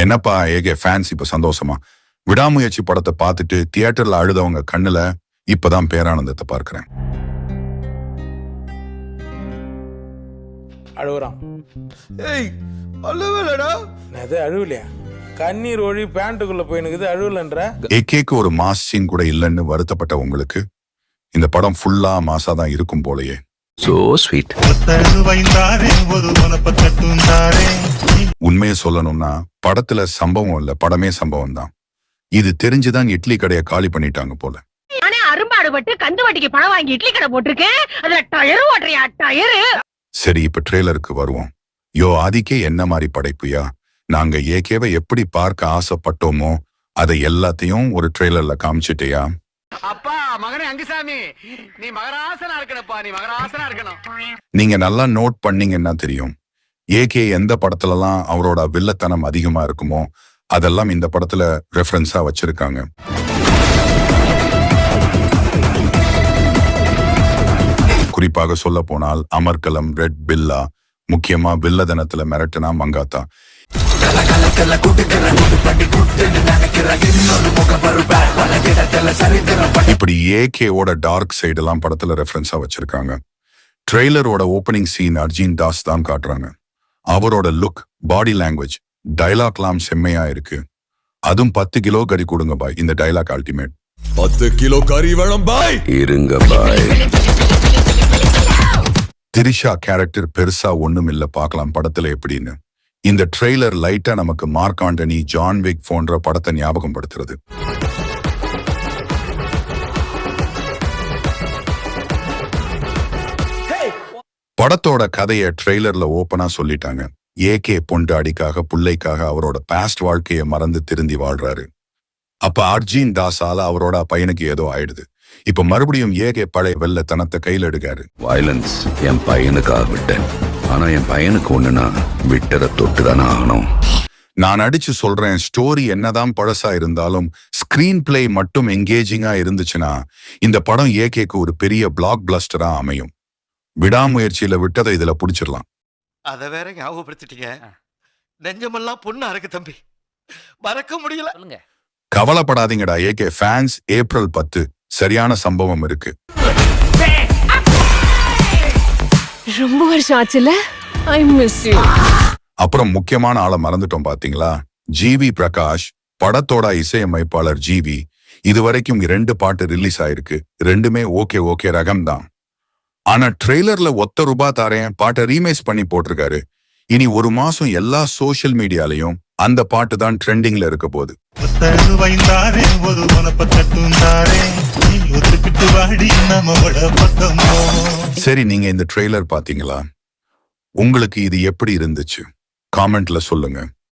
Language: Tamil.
என்னப்பா ஏகே ஃபேன்ஸ் இப்ப சந்தோஷமா? விடாமுயற்சி படத்தை பார்த்துட்டு தியேட்டர்ல அழுதவங்க கண்ணுல இப்பதான் பேரானந்தத்தை பார்க்கிறேன். அழுகுறான். ஏய் அழுவலடா. அது அழுவலையா? கண்ணீர் ஒழி பேண்ட்டுக்குள்ள போயினுக்குது, அழுவலன்ற. ஏகேக்கு ஒரு மாஸ் சீன் கூட இல்லைன்னு வருத்தப்பட்ட உங்களுக்கு இந்த படம் ஃபுல்லா மாசா தான் இருக்கும் போலயே. So sweet. உண்மையை சொல்லணும்னா படத்துல சம்பவம் இல்ல, படமே சம்பவம் தான். இது தெரிஞ்சுதான் இட்லி கடையை காலி பண்ணிட்டாங்க போல. அரும்பாடுபட்டு கந்து வட்டிக்கு பணம் வாங்கி இட்லி கடை போட்டிருக்கேன். அதுல டயர் ஓட்டுறியா டயரு? சரி, இப்ப ட்ரெய்லருக்கு வருவோம். யோ ஆதிக்கே என்ன மாதிரி படைப்புயா? நாங்க ஏகேவை எப்படி பார்க்க ஆசைப்பட்டோமோ அதை எல்லாத்தையும் ஒரு ட்ரெய்லர்ல காமிச்சிட்டியா? அப்பா மகனே அங்குசாமி, நீ மகராசனா இருக்கணும்ப்பா, நீ மகராசனா இருக்கணும். நீங்க நல்லா நோட் பண்ணீங்கன்னா தெரியும், ஏகே எந்த படத்துலலாம் அவரோட வில்லத்தனம் அதிகமா இருக்குமோ அதெல்லாம் இந்த படத்துல ரெஃபரன்ஸா வச்சிருக்காங்க. குறிப்பாக சொல்ல போனால் அமர்கலம், ரெட் பில்லா, முக்கியமா வில்லதனத்துல மிரட்டனா மங்காத்தா. இப்படி ஏகேவோட டார்க் சைடு எல்லாம் படத்துல ரெஃபரன்ஸா வச்சிருக்காங்க. ட்ரெய்லரோட ஓப்பனிங் சீன் அர்ஜுன் தாஸ் தான் காட்டுறாங்க. அவரோட லுக், பாடி லாங்குவேஜ், டைலாக்லாம் செம்மையா இருக்கு. அதுவும் 10 கிலோ கறி கொடுங்க பாய். இந்த டைலாக் அல்டிமேட். 10 கிலோ கறி வேணும் பாய். இருங்க பாய். திரிஷா கேரக்டர் பெருசா ஒண்ணும் இல்ல, பார்க்கலாம் படத்துல எப்படின்னு. இந்த ட்ரெய்லர் லைட்டா நமக்கு மார்க் ஆண்டனி, ஜான் விக் போன்ற படத்தை ஞாபகம் படுத்துறது. படத்தோட கதையை ட்ரெய்லர்ல ஓப்பனா சொல்லிட்டாங்க. ஏகே பொண்டாடிக்காக, புள்ளைக்காக அவரோட பாஸ்ட் வாழ்க்கையை மறந்து திருந்தி வாழ்றாரு. அப்ப அர்ஜுன் தாஸால அவரோட பையனுக்கு ஏதோ ஆயிடுது. இப்ப மறுபடியும் ஏகே பழைய வெள்ளத்தனத்தை கையில் எடுக்காரு. வயலன்ஸ் என் பையனுக்காக விட்டேன். ஆனா என் பையனுக்கு ஒண்ணுனா விட்டதை தொட்டுதானே ஆகணும். நான் அடிச்சு சொல்றேன், ஸ்டோரி என்னதான் பழசா இருந்தாலும் ஸ்கிரீன் பிளே மட்டும் என்கேஜிங்கா இருந்துச்சுன்னா இந்த படம் ஏகேக்கு ஒரு பெரிய பிளாக் பஸ்டரா அமையும். விடாமுயற்சியில விட்டதை இதுல புடிச்சிடலாம். அத வேற ஞாபகப்படுத்திட்டீங்க. நெஞ்சமெல்லாம் பொண்ணா இருக்கு தம்பி, மறக்க முடியல. கவலைப்படாதீங்கடா ஏகே ஃபேன்ஸ், ஏப்ரல் 10 சரியான சம்பவம் இருக்கு. ரொம்ப வருஷம் ஆச்சுல. I miss you. அப்புறம் முக்கியமான ஆளை மறந்துட்டோம் பாத்தீங்களா? ஜிவி பிரகாஷ், படத்தோட இசையமைப்பாளர் ஜிவி. இதுவரைக்கும் 2 பாட்டு ரிலீஸ் ஆயிருக்கு. 2மே ஓகே ரகம் தான். ஆனா ட்ரெய்லர்ல ₹1 தாரேன் பாட்டை ரீமேக் பண்ணி போட்டிருக்காரு. இனி 1 மாசம் எல்லா சோசியல் மீடியாலையும் அந்த பாட்டு தான் ட்ரெண்டிங்ல இருக்க போகுது. சரி, நீங்க இந்த ட்ரெய்லர் பாத்தீங்களா? உங்களுக்கு இது எப்படி இருந்துச்சு? காமெண்ட்ல சொல்லுங்க.